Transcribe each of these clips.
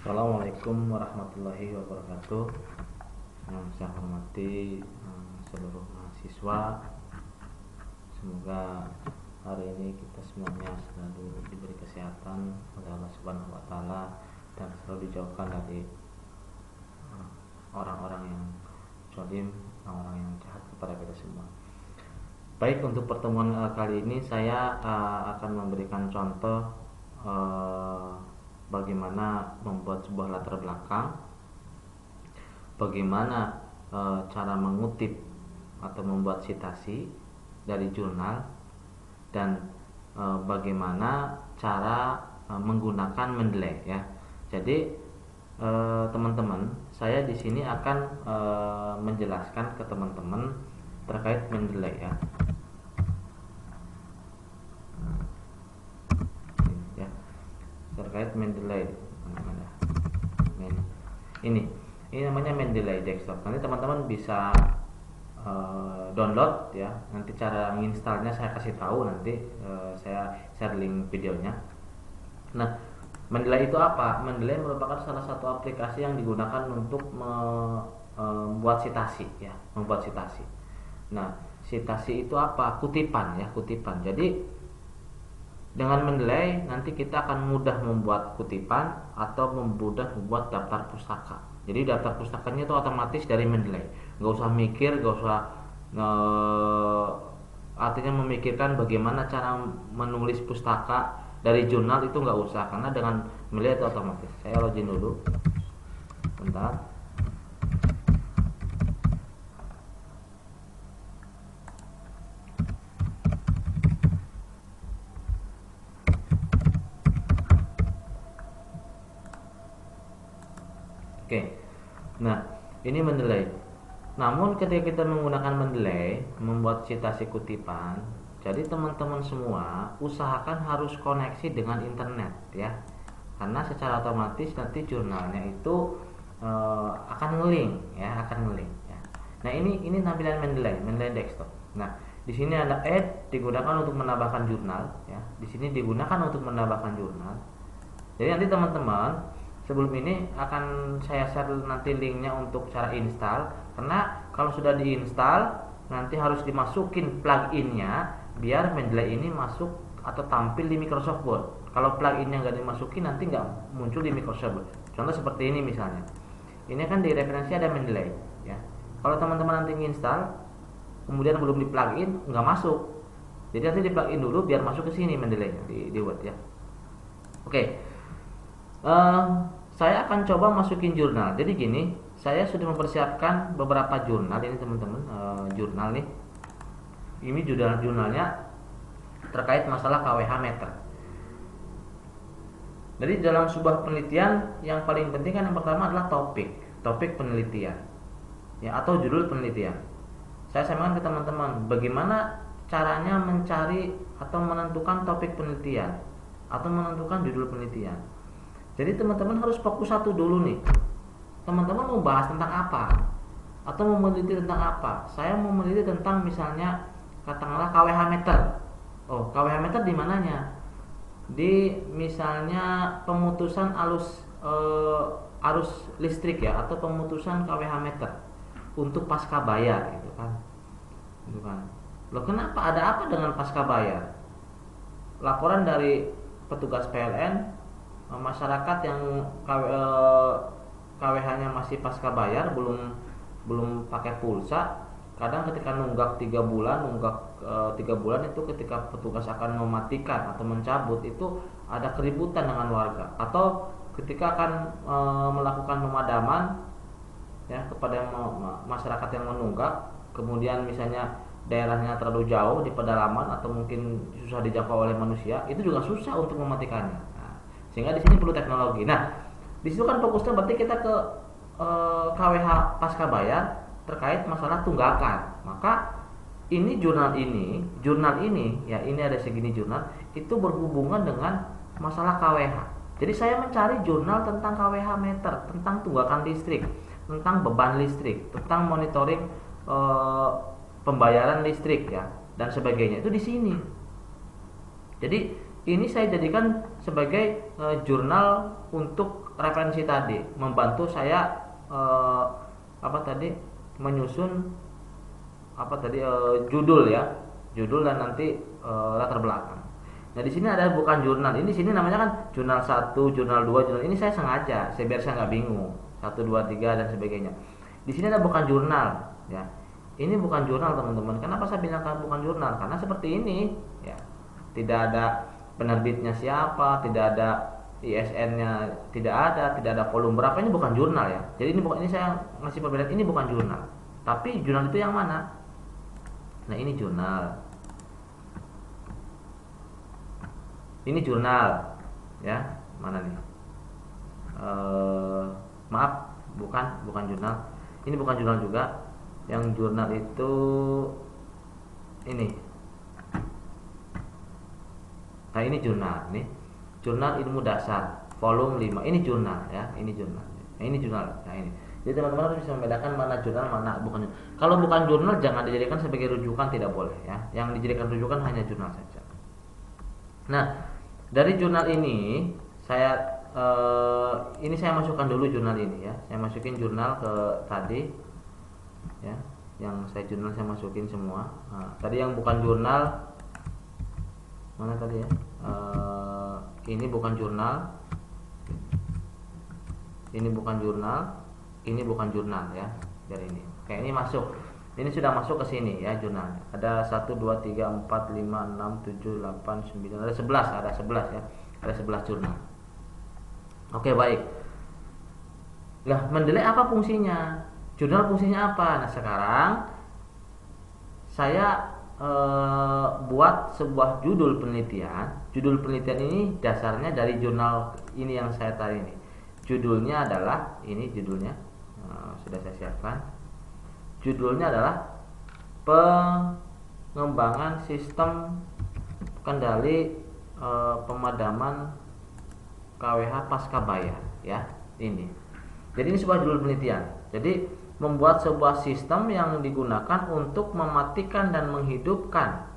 Assalamualaikum warahmatullahi wabarakatuh. Yang saya hormati seluruh mahasiswa, semoga hari ini kita semuanya selalu diberi kesehatan oleh Allah Subhanahu wa taala dan selalu dijauhkan dari orang-orang yang zalim, orang-orang yang jahat kepada kita semua. Baik, untuk pertemuan kali ini saya akan memberikan contoh bagaimana membuat sebuah latar belakang, bagaimana cara mengutip atau membuat citasi dari jurnal, dan bagaimana cara menggunakan Mendeley ya. Jadi teman-teman, saya di sini akan menjelaskan ke teman-teman terkait Mendeley ya. Terkait Mendeley ini namanya Mendeley desktop. Nanti teman-teman bisa download ya. Nanti cara menginstalnya saya kasih tahu, nanti saya share link videonya. Nah, Mendeley itu apa? Mendeley merupakan salah satu aplikasi yang digunakan untuk membuat citasi ya, membuat citasi. Nah, citasi itu apa? Kutipan ya, kutipan. Jadi dengan Mendeley nanti kita akan mudah membuat kutipan atau mudah membuat daftar pustaka. Jadi daftar pustakanya itu otomatis dari Mendeley. Gak usah mikir, gak usah artinya memikirkan bagaimana cara menulis pustaka dari jurnal, itu gak usah, karena dengan Mendeley itu otomatis. Saya login dulu. Bentar. Oke. Nah, ini Mendeley. Namun ketika kita menggunakan Mendeley membuat citasi kutipan, jadi teman-teman semua usahakan harus koneksi dengan internet ya. Karena secara otomatis nanti jurnalnya itu akan ngelink ya, akan ngelink ya. Nah, ini tampilan Mendeley desktop. Nah, di sini ada add, digunakan untuk menambahkan jurnal ya. Di sini digunakan untuk menambahkan jurnal. Jadi nanti teman-teman, sebelum ini akan saya share nanti linknya untuk cara install, karena kalau sudah diinstal nanti harus dimasukin pluginnya biar Mendeley ini masuk atau tampil di Microsoft Word. Kalau pluginnya nggak dimasukin nanti nggak muncul di Microsoft Word. Contoh seperti ini misalnya. Ini kan di referensi ada Mendeley ya. Kalau teman-teman nanti install kemudian belum di plugin, nggak masuk. Jadi nanti di plugin dulu biar masuk ke sini Mendeley di Word ya. Oke. Saya akan coba masukin jurnal. Jadi gini, saya sudah mempersiapkan beberapa jurnal ini teman-teman. Jurnal nih, ini jurnalnya terkait masalah KWH meter. Jadi dalam sebuah penelitian yang paling penting kan yang pertama adalah topik penelitian ya, atau judul penelitian. Saya sampaikan ke teman-teman bagaimana caranya mencari atau menentukan topik penelitian atau menentukan judul penelitian. Jadi teman-teman harus fokus satu dulu nih. Teman-teman mau bahas tentang apa? Atau mau meneliti tentang apa? Saya mau meneliti tentang misalnya katakanlah KWH meter. Oh, KWH meter di mananya? Di misalnya pemutusan arus listrik ya, atau pemutusan KWH meter untuk pasca bayar gitu kan. Gitu kan. Loh, kenapa? Ada apa dengan pasca bayar? Laporan dari petugas PLN, masyarakat yang KWH-nya masih pasca bayar, belum pakai pulsa, kadang ketika nunggak 3 bulan itu ketika petugas akan mematikan atau mencabut itu ada keributan dengan warga, atau ketika akan melakukan pemadaman ya kepada masyarakat yang menunggak, kemudian misalnya daerahnya terlalu jauh di pedalaman atau mungkin susah dijangkau oleh manusia, itu juga susah untuk mematikannya. Sehingga di sini perlu teknologi. Nah, di situ kan fokusnya berarti kita ke KWH pasca bayar terkait masalah tunggakan. Maka ini jurnal ini ya, ini ada segini jurnal itu berhubungan dengan masalah KWH. Jadi saya mencari jurnal tentang KWH meter, tentang tunggakan listrik, tentang beban listrik, tentang monitoring pembayaran listrik ya, dan sebagainya. Itu di sini. Jadi ini saya jadikan sebagai jurnal untuk referensi tadi, membantu saya menyusun judul ya, judul dan nanti latar belakang. Nah di sini ada bukan jurnal, ini sini namanya kan jurnal 1, jurnal 2, jurnal ini saya sengaja, biar saya nggak bingung 1, 2, 3 dan sebagainya. Di sini ada bukan jurnal ya. Ini bukan jurnal teman-teman. Kenapa saya bilang bukan jurnal? Karena seperti ini ya. Tidak ada penerbitnya siapa, tidak ada ISN-nya, tidak ada volume berapa. Ini bukan jurnal ya. Jadi ini saya ngasih perbedaan, ini bukan jurnal. Tapi jurnal itu yang mana? Nah, ini jurnal. Ini jurnal ya. Mana nih? Maaf, bukan jurnal. Ini bukan jurnal juga. Yang jurnal itu ini. Nah, ini jurnal nih. Jurnal Ilmu Dasar volume 5. Ini jurnal ya, ini jurnal. Nah, ini jurnal. Nah, ini. Jadi teman-teman harus bisa membedakan mana jurnal, mana bukan. Kalau bukan jurnal jangan dijadikan sebagai rujukan, tidak boleh ya. Yang dijadikan rujukan hanya jurnal saja. Nah, dari jurnal ini ini saya masukkan dulu jurnal ini ya. Saya masukin jurnal ke tadi ya. Yang saya jurnal saya masukin semua. Nah, tadi yang bukan jurnal mana tadi ya? Ini bukan jurnal. Ini bukan jurnal. Ini bukan jurnal ya. Dari ini. Oke, ini masuk. Ini sudah masuk ke sini ya jurnalnya. Ada 1 2 3 4 5 6 7 8 9, ada 11 ya. Ada 11 jurnal. Oke, baik. Lah, mendelay apa fungsinya? Jurnal fungsinya apa? Nah, sekarang saya buat sebuah judul penelitian. Judul penelitian ini dasarnya dari jurnal ini yang saya tarik ini. Judulnya adalah ini judulnya. Sudah saya siapkan. Judulnya adalah pengembangan sistem kendali pemadaman KWH pasca bayar ya. Ini. Jadi ini sebuah judul penelitian. Jadi membuat sebuah sistem yang digunakan untuk mematikan dan menghidupkan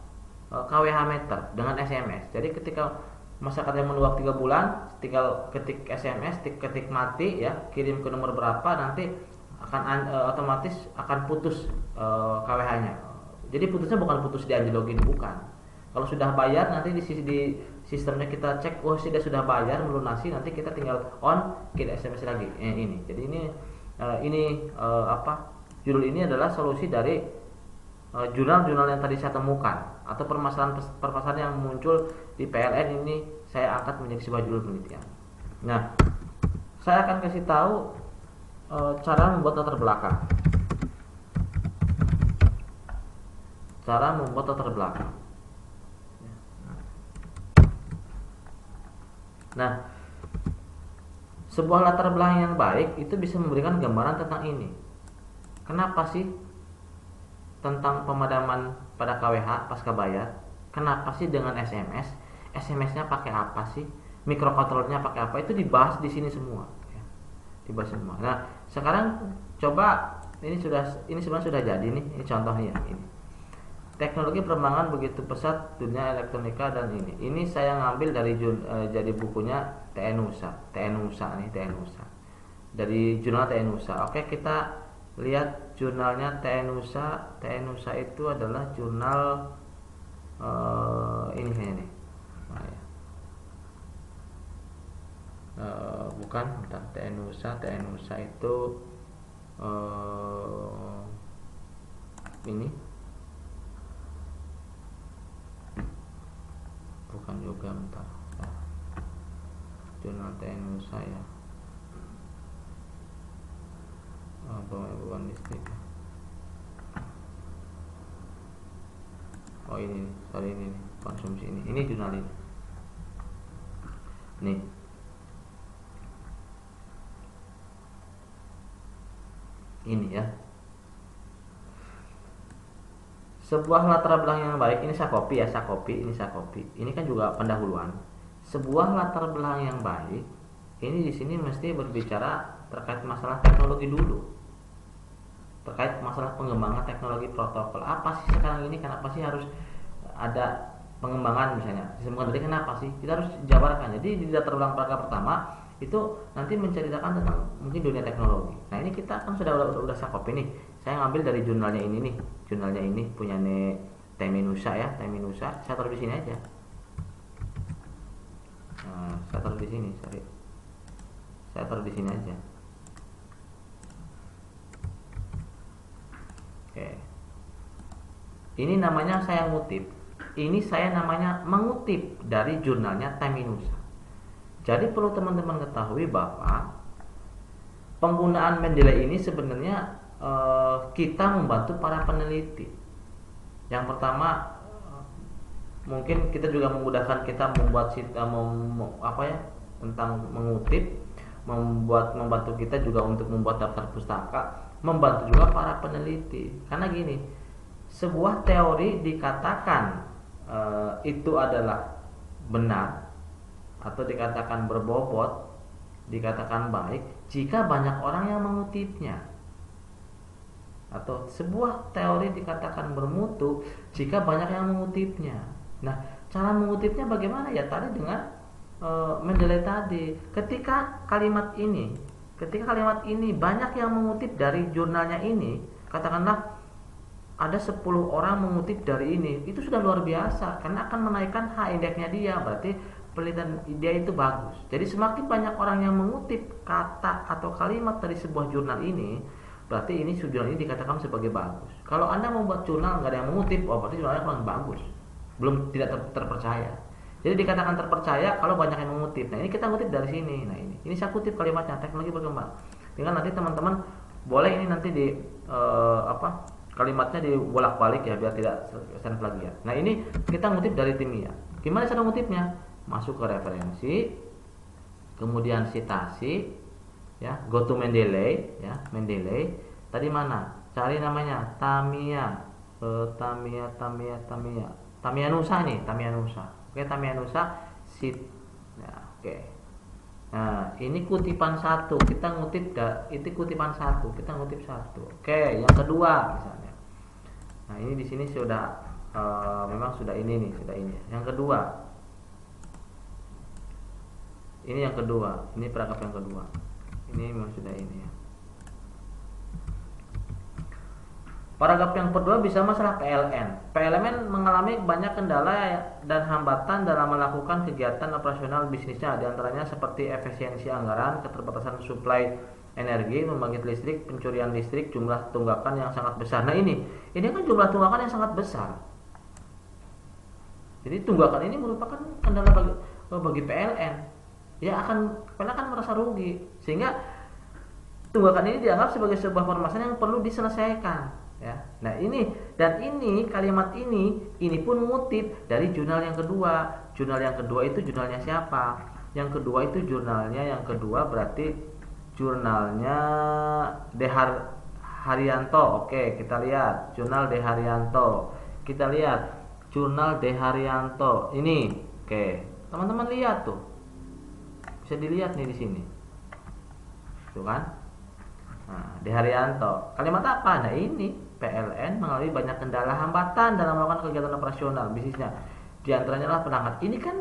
KWH meter dengan SMS. Jadi ketika masyarakat yang menunggu 3 bulan, tinggal ketik SMS, ketik mati ya, kirim ke nomor berapa, nanti akan otomatis akan putus KWH-nya. Jadi putusnya bukan putus di anjlogin, bukan. Kalau sudah bayar nanti di sistemnya kita cek, oh sudah bayar melunasi, nanti kita tinggal on, kita SMS lagi. Ini. Jadi judul ini adalah solusi dari jurnal-jurnal yang tadi saya temukan atau permasalahan yang muncul di PLN ini saya angkat menjadi sebuah judul penelitian. Nah, saya akan kasih tahu cara membuat latar belakang. Cara membuat latar belakang. Nah, sebuah latar belakang yang baik itu bisa memberikan gambaran tentang ini. Kenapa sih tentang pemadaman pada KWH pasca bayar? Kenapa sih dengan SMS? SMS-nya pakai apa sih? Microcontroller-nya pakai apa? Itu dibahas di sini semua. Ya. Dibahas semua. Nah, sekarang coba ini sebenarnya sudah jadi nih. Ini contohnya ini. Teknologi perkembangan begitu pesat dunia elektronika dan ini. Ini saya ngambil dari jadi bukunya TNUSA nih, TNUSA. Dari jurnal TNUSA. Oke, kita lihat jurnalnya TNUSA. TNUSA itu adalah jurnal ini kayaknya nih. Bukan, bentar. TNUSA itu ini bukan juga, bentar. Jurnal TNUSA ya. Bukan listrik. Oh ini, sorry ini konsumsi ini. Ini jurnal ini. Nih. Ini ya. Sebuah latar belakang yang baik, ini saya copy. Ini kan juga pendahuluan. Sebuah latar belakang yang baik, ini di sini mesti berbicara terkait masalah teknologi dulu. Terkait masalah pengembangan teknologi protokol. Apa sih sekarang ini? Kenapa sih harus ada pengembangan misalnya sistem kendali kenapa sih, kita harus jabarkan. Jadi di daftar ulang paragraf pertama itu nanti menceritakan tentang mungkin dunia teknologi. Nah ini kita kan udah saya copy nih, saya ngambil dari jurnalnya ini nih, jurnalnya ini punya Teminusa ya, Teminusa, saya taruh di sini aja. Nah, saya taruh di sini, sorry, saya taruh di sini aja. Oke, ini namanya saya ngutip, ini saya namanya mengutip dari jurnalnya Teminusa. Jadi perlu teman-teman ketahui bahwa penggunaan Mendeley ini sebenarnya kita membantu para peneliti. Yang pertama mungkin kita juga memudahkan kita membuat tentang mengutip, membantu kita juga untuk membuat daftar pustaka, membantu juga para peneliti. Karena gini, sebuah teori dikatakan itu adalah benar atau dikatakan berbobot, dikatakan baik jika banyak orang yang mengutipnya. Atau sebuah teori dikatakan bermutu jika banyak yang mengutipnya. Nah, cara mengutipnya bagaimana? Ya tadi dengan Mendeley tadi. Ketika kalimat ini banyak yang mengutip dari jurnalnya ini, katakanlah ada 10 orang mengutip dari ini, itu sudah luar biasa karena akan menaikkan H-indeksnya dia, berarti penelitian dia itu bagus. Jadi semakin banyak orang yang mengutip kata atau kalimat dari sebuah jurnal ini, berarti ini jurnal ini dikatakan sebagai bagus. Kalau Anda membuat jurnal nggak ada yang mengutip, berarti jurnalnya kurang bagus, belum tidak terpercaya. Jadi dikatakan terpercaya kalau banyak yang mengutip. Nah ini kita ngutip dari sini. Nah ini saya kutip kalimatnya, teknologi berkembang. Tinggal nanti teman-teman boleh ini nanti di kalimatnya dibolak-balik ya biar tidak sering plagiat. Nah ini kita ngutip dari Timia. Gimana cara ngutipnya? Masuk ke referensi, kemudian citasi, ya, go to Mendeley, ya, Mendeley. Tadi mana? Cari namanya Tamianusa nih, Tamianusa. Oke, Tamianusa ya, oke. Nah, ini kutipan 1, kita ngutip itu kutipan 1, kita ngutip 1. Oke, yang kedua misalnya. Nah, ini di sini sudah memang sudah ini nih, sudah ini. Yang kedua. Ini yang kedua, ini paragraf yang kedua. Ini memang sudah ini ya. Paragraf yang kedua bisa masalah PLN. PLN mengalami banyak kendala dan hambatan dalam melakukan kegiatan operasional bisnisnya, diantaranya seperti efisiensi anggaran, keterbatasan suplai energi, membangkit listrik, pencurian listrik, jumlah tunggakan yang sangat besar. Nah ini kan jumlah tunggakan yang sangat besar. Jadi tunggakan ini merupakan kendala bagi PLN. Ya PLN akan merasa rugi, sehingga tunggakan ini dianggap sebagai sebuah permasalahan yang perlu diselesaikan. Ya, nah ini kalimat ini pun ngutip dari jurnal yang kedua. Jurnal yang kedua itu jurnalnya siapa? Yang kedua itu jurnalnya berarti jurnalnya Haryanto. Oke, kita lihat jurnal Haryanto. Kita lihat jurnal Haryanto. Ini, oke, teman-teman lihat tuh, bisa dilihat nih di sini, tuh kan? Nah, Haryanto. Kalimat apa? Nah ini PLN mengalami banyak kendala hambatan dalam melakukan kegiatan operasional bisnisnya. Di antaranya adalah perangkat. Ini kan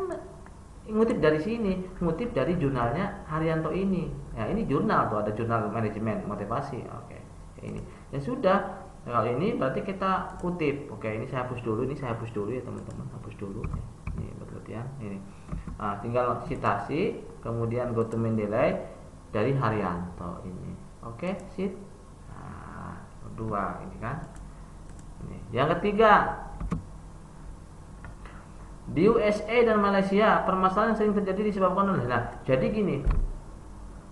ngutip dari sini, ngutip dari jurnalnya Haryanto ini. Ya, ini jurnal tuh, ada jurnal manajemen motivasi. Oke. Ini. Ya sudah. Kalau ini berarti kita kutip. Oke, ini saya hapus dulu, ya teman-teman, hapus dulu. Ini berarti ya, ini. Nah, tinggal citasi, kemudian go to Mendeley dari Haryanto ini. Oke, sip. Dua ini kan. Ini. Yang ketiga, di USA dan Malaysia permasalahan yang sering terjadi disebabkan oleh. Nah, jadi gini,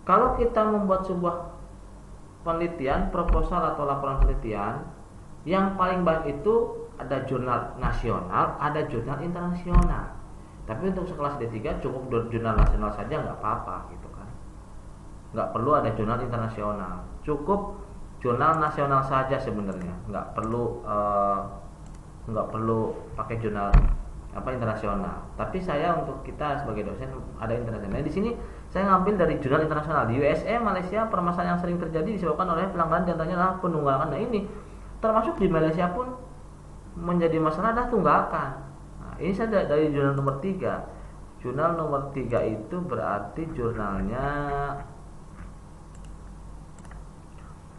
kalau kita membuat sebuah penelitian, proposal atau laporan penelitian, yang paling baik itu ada jurnal nasional, ada jurnal internasional. Tapi untuk sekelas D3 cukup jurnal nasional saja nggak apa-apa gitu kan. Nggak perlu ada jurnal internasional, cukup jurnal nasional saja sebenarnya, nggak perlu pakai jurnal internasional. Tapi saya untuk kita sebagai dosen ada internasional. Di sini saya ngambil dari jurnal internasional. Di USA, Malaysia permasalahan yang sering terjadi disebabkan oleh pelanggaran diantaranya adalah penunggakan. Nah ini termasuk di Malaysia pun menjadi masalah adalah tunggakan. Nah, ini saya dari jurnal nomor 3. Jurnal nomor 3 itu berarti jurnalnya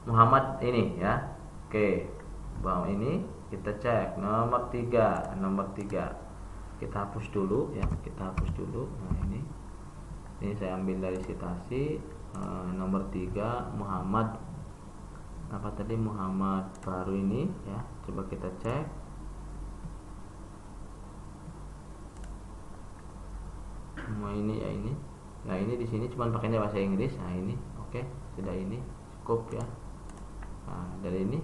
Muhammad ini ya. Oke, bawah ini kita cek nomor 3, kita hapus dulu ya, kita hapus dulu. Nah ini saya ambil dari citasi nomor 3 Muhammad apa tadi, Muhammad baru ini ya. Coba kita cek. Ini ya ini. Nah ini di sini cuma pakainya bahasa Inggris. Nah ini oke, sudah ini cukup ya. Nah dari ini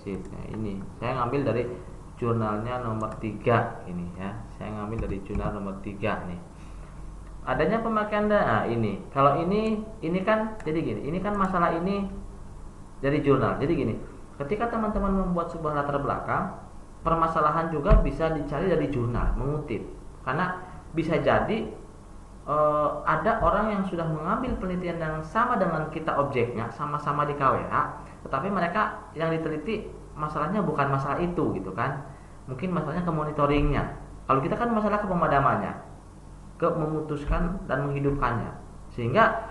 sip. Nah ini saya ngambil dari jurnalnya nomor 3 ini ya. Saya ngambil dari jurnal nomor 3 nih. Adanya pemakaian data. Nah ini kalau ini kan jadi gini. Ini kan masalah ini dari jurnal. Jadi gini, ketika teman-teman membuat sebuah latar belakang, permasalahan juga bisa dicari dari jurnal, mengutip. Karena bisa jadi ada orang yang sudah mengambil penelitian yang sama dengan kita objeknya, sama-sama di KWA, tetapi mereka yang diteliti masalahnya bukan masalah itu gitu kan. Mungkin masalahnya ke monitoringnya. Kalau kita kan masalah ke pemadamannya, ke memutuskan dan menghidupkannya. Sehingga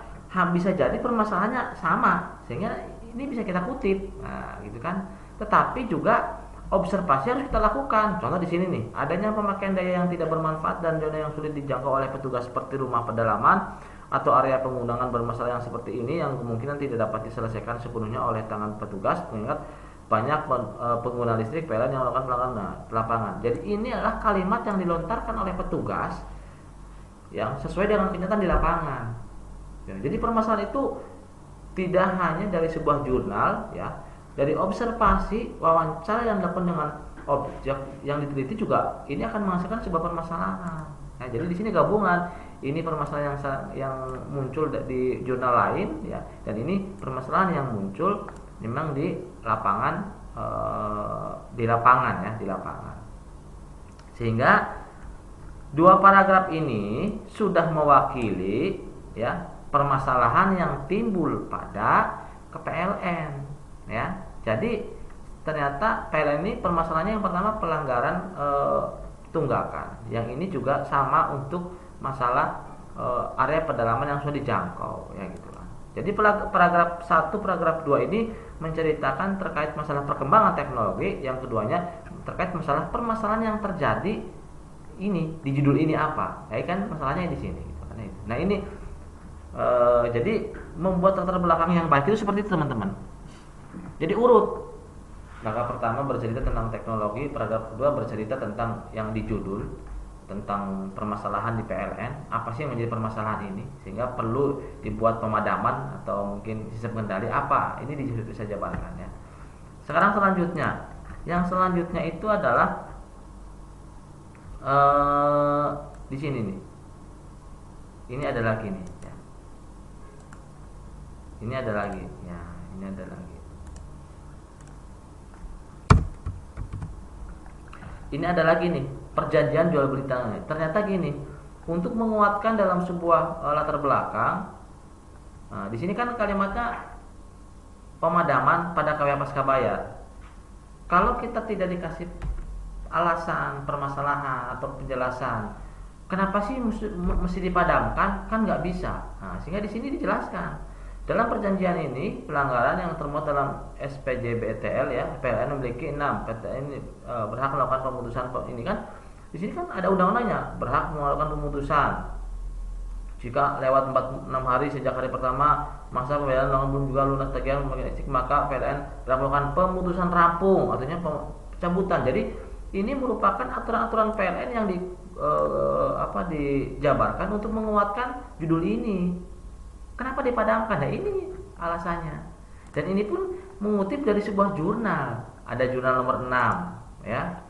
bisa jadi permasalahannya sama, sehingga ini bisa kita kutip. Nah, gitu kan. Tetapi juga observasi harus kita lakukan. Contoh di sini nih, adanya pemakaian daya yang tidak bermanfaat dan zona yang sulit dijangkau oleh petugas seperti rumah pedalaman atau area penggunaan bermasalah yang seperti ini yang kemungkinan tidak dapat diselesaikan sepenuhnya oleh tangan petugas, mengingat banyak pengguna listrik PLN yang melakukan pelanggaran lapangan. Jadi ini adalah kalimat yang dilontarkan oleh petugas yang sesuai dengan kenyataan di lapangan. Ya, jadi permasalahan itu tidak hanya dari sebuah jurnal ya, dari observasi, wawancara yang dilakukan dengan objek yang diteliti juga ini akan menghasilkan sebuah permasalahan. Nah, jadi di sini gabungan, ini permasalahan yang muncul di jurnal lain ya, dan ini permasalahan yang muncul memang di lapangan di lapangan. Sehingga dua paragraf ini sudah mewakili ya permasalahan yang timbul pada PLN ya. Jadi ternyata PLN ini permasalahannya yang pertama pelanggaran tunggakan. Yang ini juga sama untuk masalah area pedalaman yang sudah dijangkau ya gitu kan. Jadi paragraf 1, paragraf 2 ini menceritakan terkait masalah perkembangan teknologi, yang keduanya terkait masalah permasalahan yang terjadi ini di judul ini apa. Ya kan masalahnya di sini gitu kan. Nah, ini jadi membuat latar belakang yang baik itu seperti itu teman-teman. Jadi urut. Paragraf pertama bercerita tentang teknologi, paragraf kedua bercerita tentang yang di judul, tentang permasalahan di PLN, apa sih yang menjadi permasalahan ini, sehingga perlu dibuat pemadaman atau mungkin sistem kendali apa. Ini bisa jabarkan ya. Sekarang selanjutnya, yang selanjutnya itu adalah di sini nih. Ini ada lagi nih ya. Ini ada lagi ya, ini ada lagi. Ini ada lagi nih, perjanjian jual beli tanah. Ternyata gini, untuk menguatkan dalam sebuah latar belakang. Nah, di sini kan kalimatnya pemadaman pada KWA pasca bayar. Kalau kita tidak dikasih alasan, permasalahan atau penjelasan, kenapa sih mesti dipadamkan? Kan nggak bisa. Nah, sehingga di sini dijelaskan. Dalam perjanjian ini, pelanggaran yang termuat dalam SPJBTL ya, PLN memiliki 6. PTN ini berhak melakukan pemutusan. Ini kan di sini kan ada undang-undangnya, berhak melakukan pemutusan jika lewat 46 hari sejak hari pertama masa pembayaran belum juga lunas tagihan pembangkit listrik, maka PLN berhak melakukan pemutusan rampung, artinya pencabutan. Jadi ini merupakan aturan-aturan PLN yang dijabarkan untuk menguatkan judul ini. Kenapa dipadamkan? Nah, ini alasannya. Dan ini pun mengutip dari sebuah jurnal. Ada jurnal nomor 6 ya.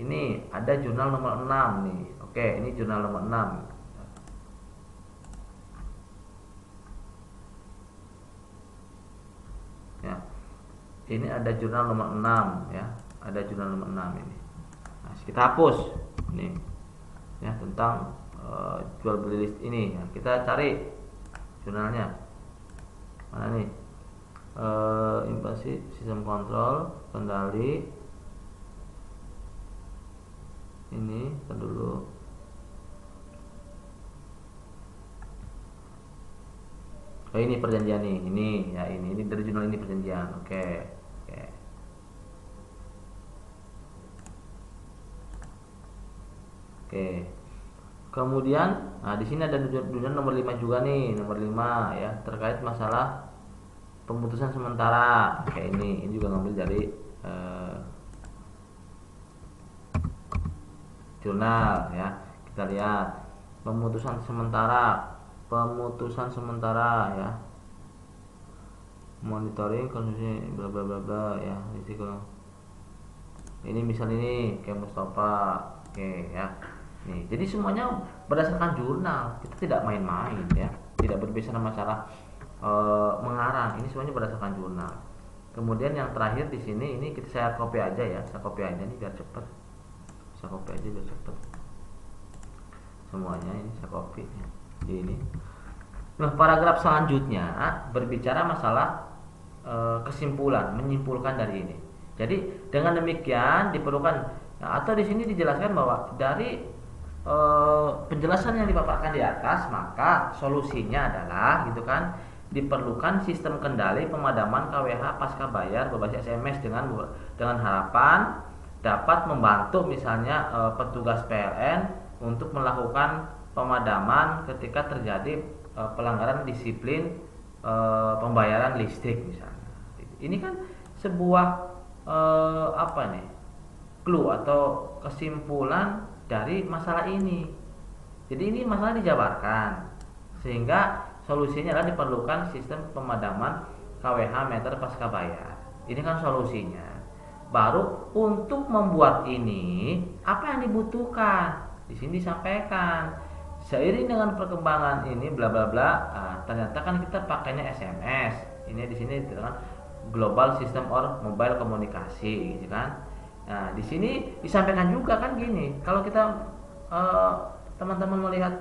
Ini ada jurnal nomor 6 nih. Oke, ini jurnal nomor 6. Ya. Ini ada jurnal nomor 6 ya. Ada jurnal nomor 6 ini. Nah, kita hapus ini. Ya, tentang jual beli list ini. Ya, kita cari jurnalnya mana nih, invasi sistem kontrol kendali Ini kita dulu. Oh ini perjanjian nih, ini ya ini dari jurnal ini perjanjian. Oke. Oke. Oke. Kemudian, nah di sini ada jurnal nomor 5 juga nih, nomor 5 ya, terkait masalah pemutusan sementara. Kayak ini juga ngambil dari jurnal ya. Kita lihat pemutusan sementara ya. Monitoring kondisi bla bla bla bla ya, risiko. Ini misal ini kayak Mustafa. Oke ya. Nih, jadi semuanya berdasarkan jurnal. Kita tidak main-main ya. Tidak berbicara masalah mengarang. Ini semuanya berdasarkan jurnal. Kemudian yang terakhir di sini ini saya copy aja ya. Saya copy aja nih biar cepet. Saya copy aja biar cepet. Semuanya ini saya copy ya. Ini. Nah, paragraf selanjutnya berbicara masalah kesimpulan, menyimpulkan dari ini. Jadi dengan demikian diperlukan atau di sini dijelaskan bahwa dari penjelasan yang dipaparkan di atas, maka solusinya adalah gitu kan, diperlukan sistem kendali pemadaman KWH pasca bayar berbasis SMS dengan harapan dapat membantu misalnya petugas PLN untuk melakukan pemadaman ketika terjadi pelanggaran disiplin pembayaran listrik misalnya. Ini kan sebuah apa nih, clue atau kesimpulan dari masalah ini. Jadi ini masalah dijabarkan sehingga solusinya adalah diperlukan sistem pemadaman KWH meter pasca bayar. Ini kan solusinya. Baru untuk membuat ini apa yang dibutuhkan di sini disampaikan. Seiring dengan perkembangan ini bla bla bla, ternyata kan kita pakainya SMS. Ini di sini dengan Global System or Mobile Komunikasi, gitu kan. Nah, di sini disampaikan juga kan gini. Kalau kita teman-teman melihat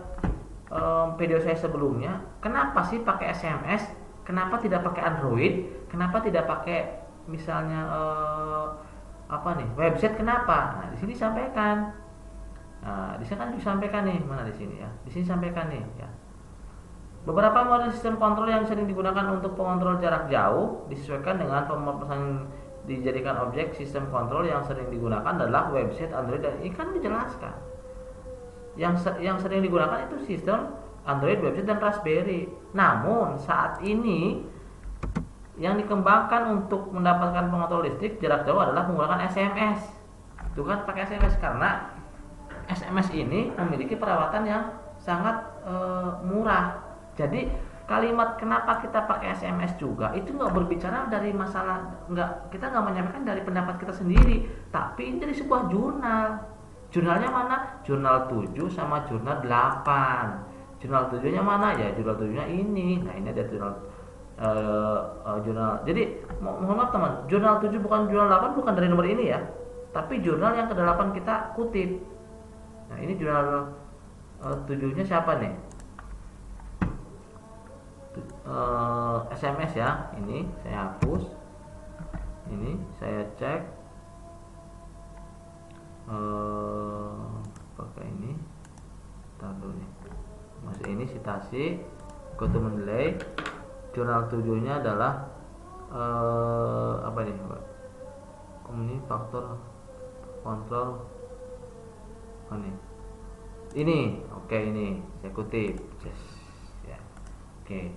video saya sebelumnya, kenapa sih pakai SMS? Kenapa tidak pakai Android? Kenapa tidak pakai misalnya apa nih, website? Kenapa? Nah, di sini disampaikan. Nah, di sini kan disampaikan nih, mana di sini ya? Di sini disampaikan nih ya. Beberapa model sistem kontrol yang sering digunakan untuk pengontrol jarak jauh disesuaikan dengan pemesan dijadikan objek sistem kontrol yang sering digunakan adalah website Android, dan ini kan dijelaskan. Yang sering digunakan itu sistem Android, website, dan Raspberry. Namun saat ini yang dikembangkan untuk mendapatkan pengontrol listrik jarak jauh adalah menggunakan SMS. Itu kan pakai SMS karena SMS ini memiliki perawatan yang sangat murah. Jadi kalimat kenapa kita pakai SMS juga itu nggak berbicara dari masalah, kita nggak menyampaikan dari pendapat kita sendiri, tapi ini dari sebuah jurnal. Jurnalnya mana? Jurnal 7 sama jurnal 8. Jurnal 7-nya mana? Ya jurnal 7-nya ini. Nah, ini ada jurnal. Jadi mohon maaf teman, jurnal 7 bukan jurnal 8, bukan dari nomor ini ya, tapi jurnal yang ke-8 kita kutip. Nah, ini jurnal 7-nya siapa nih? SMS ya. Ini saya hapus. Ini saya cek pakai ini. Taruh nih. Masih ini citasi go to mendelay. Jurnal 7-nya adalah apa nih, Pak? Ini faktor kontrol. Oh, ini oke, ini saya kutip. Yes. Ya. Oke.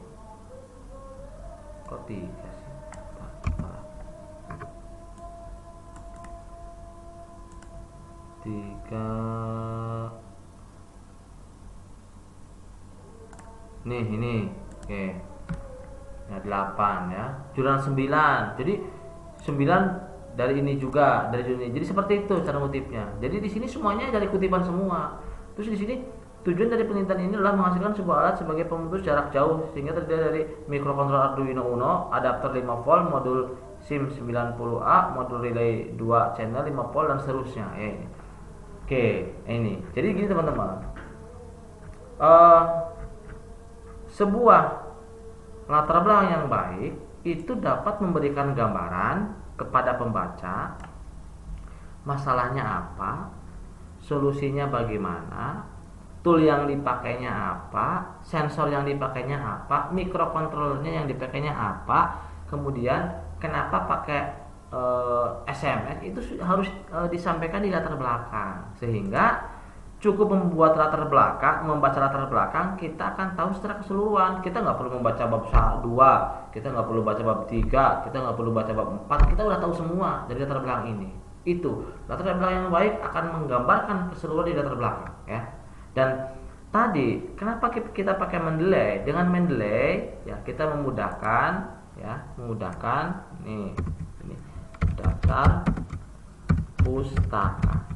Copy. Yes. Tiga. Ini. Oke. Ya, 8 ya. Jurnal 9. Jadi 9 dari ini juga, dari ini. Jadi seperti itu cara kutipnya. Jadi di sini semuanya dari kutipan semua. Terus di sini tujuan dari penelitian ini adalah menghasilkan sebuah alat sebagai pemutus jarak jauh sehingga terdiri dari mikrokontroler Arduino Uno, adapter 5 volt, modul SIM 90A, modul relay 2 channel 5 volt, dan seterusnya. Ya, ini. Oke, ini. Jadi gini teman-teman. Sebuah latar belakang yang baik itu dapat memberikan gambaran kepada pembaca masalahnya apa, solusinya bagaimana, tool yang dipakainya apa, sensor yang dipakainya apa, microcontrollernya yang dipakainya apa, kemudian kenapa pakai SMS, itu harus disampaikan di latar belakang, sehingga cukup membuat latar belakang, membaca latar belakang, kita akan tahu secara keseluruhan. Kita nggak perlu membaca bab 2, kita nggak perlu baca bab 3, kita nggak perlu baca bab 4, kita udah tahu semua dari latar belakang ini. Itu latar belakang yang baik akan menggambarkan keseluruhan di latar belakang, ya. Dan tadi kenapa kita pakai Mendeley? Dengan Mendeley ya kita memudahkan, nih ini daftar pustaka.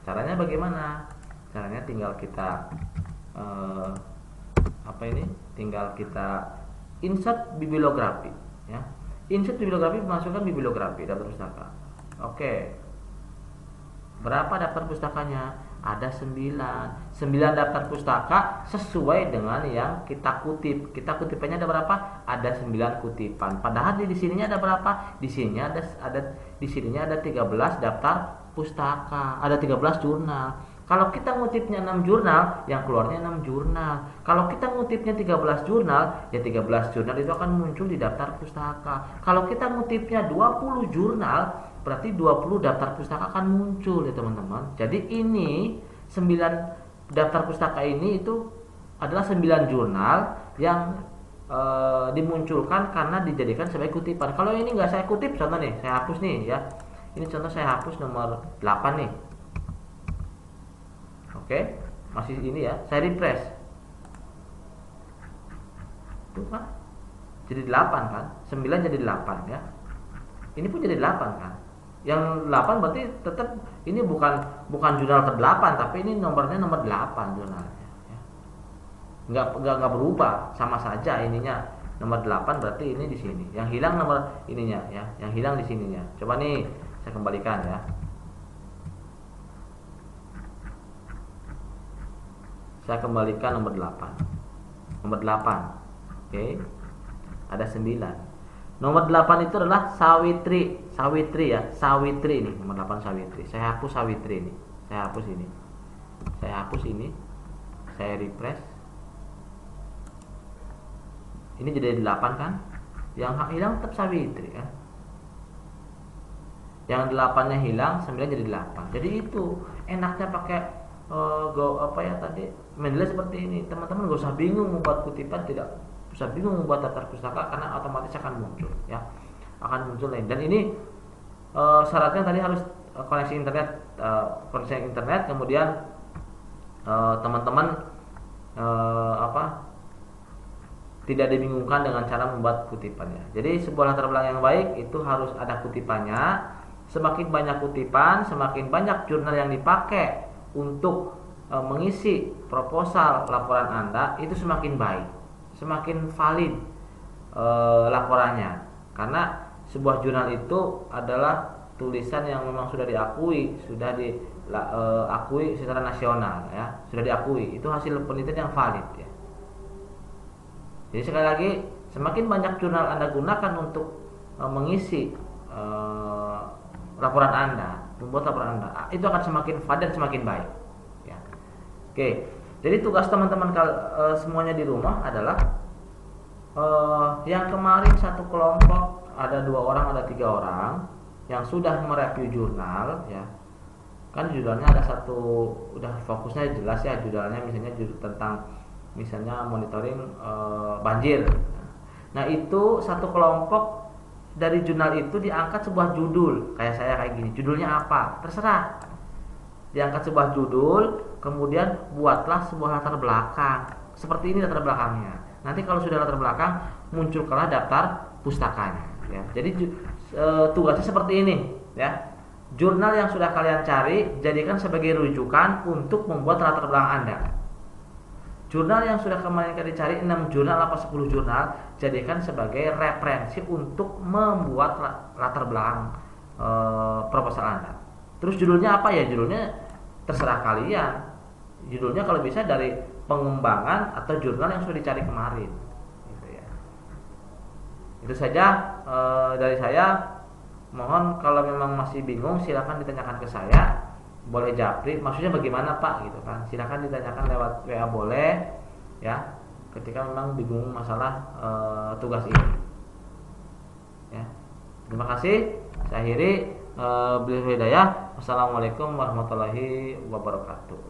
Caranya bagaimana? Caranya tinggal kita tinggal kita insert bibliografi, ya. Insert bibliografi, masukkan bibliografi daftar pustaka. Oke. Berapa daftar pustakanya? Ada 9 daftar pustaka sesuai dengan yang kita kutip. Kita kutipannya ada berapa? Ada 9 kutipan. Padahal di sininya ada berapa? Di sininya ada 13 daftar pustaka, ada 13 jurnal. Kalau kita ngutipnya 6 jurnal, yang keluarnya 6 jurnal. Kalau kita ngutipnya 13 jurnal, ya 13 jurnal itu akan muncul di daftar pustaka. Kalau kita ngutipnya 20 jurnal, berarti 20 daftar pustaka akan muncul, ya teman-teman. Jadi ini 9 daftar pustaka ini itu adalah 9 jurnal yang dimunculkan karena dijadikan sebagai kutipan. Kalau ini nggak saya kutip, contoh nih, saya hapus nih, ya. Ini contoh saya hapus nomor 8 nih. Oke, masih ini ya, saya refresh. Tuh kan, jadi 8 kan, 9 jadi 8 ya. Ini pun jadi 8 kan. Yang 8 berarti tetap ini bukan jurnal ke-8, tapi ini nomornya nomor 8 jurnalnya ya. Enggak berubah, sama saja ininya. Nomor 8 berarti ini di sini. Yang hilang nomor ininya ya, yang hilang di sininya. Coba nih saya kembalikan ya. Saya kembalikan nomor 8. Nomor 8. Oke. Ada 9. Nomor 8 itu adalah Sawitri. Sawitri ya, Sawitri nih, nomor 8 Sawitri. Saya hapus Sawitri ini. Saya hapus ini. Saya hapus ini. Saya refresh. Ini jadi 8 kan? Yang hilang tetap Sawitri kan? Yang 8-nya hilang, 9 jadi 8. Jadi itu enaknya pakai Mendeley seperti ini. Teman-teman gak usah bingung membuat kutipan, tidak usah bingung membuat daftar pustaka, karena otomatis akan muncul ya. Akan muncul lain. Dan ini syaratnya tadi harus koneksi internet, kemudian teman-teman tidak dibingungkan dengan cara membuat kutipannya. Jadi sebuah latar belakang yang baik itu harus ada kutipannya. Semakin banyak kutipan, semakin banyak jurnal yang dipakai untuk mengisi proposal laporan Anda, itu semakin baik, semakin valid laporannya. Karena sebuah jurnal itu adalah tulisan yang memang sudah diakui secara nasional ya, sudah diakui, itu hasil penelitian yang valid ya. Jadi sekali lagi, semakin banyak jurnal Anda gunakan untuk mengisi laporan Anda, membuat laporan Anda, itu akan semakin valid dan semakin baik ya. Oke, jadi tugas teman-teman semuanya di rumah adalah yang kemarin satu kelompok ada 2 orang, ada 3 orang yang sudah mereview jurnal ya. Kan jurnalnya ada satu, udah fokusnya jelas ya, jurnalnya misalnya tentang monitoring banjir. Nah, itu satu kelompok dari jurnal itu diangkat sebuah judul, kayak saya kayak gini. Judulnya apa? Terserah. Diangkat sebuah judul, kemudian buatlah sebuah latar belakang. Seperti ini latar belakangnya. Nanti kalau sudah latar belakang, munculkanlah daftar pustakanya ya. Jadi tugasnya seperti ini ya. Jurnal yang sudah kalian cari jadikan sebagai rujukan untuk membuat latar belakang Anda. Jurnal yang sudah kemarin dicari 6 jurnal apa 10 jurnal, jadikan sebagai referensi untuk membuat latar belakang proposal Anda. Terus judulnya apa ya? Judulnya terserah kalian. Judulnya kalau bisa dari pengembangan atau jurnal yang sudah dicari kemarin gitu ya. Itu saja dari saya. Mohon kalau memang masih bingung, silakan ditanyakan ke saya. boleh japri, maksudnya bagaimana Pak gitu kan. Silakan ditanyakan lewat WA boleh ya. Ketika memang bingung masalah tugas ini. Ya. Terima kasih. Saya akhiri. Beliau hidayah. Wassalamualaikum warahmatullahi wabarakatuh.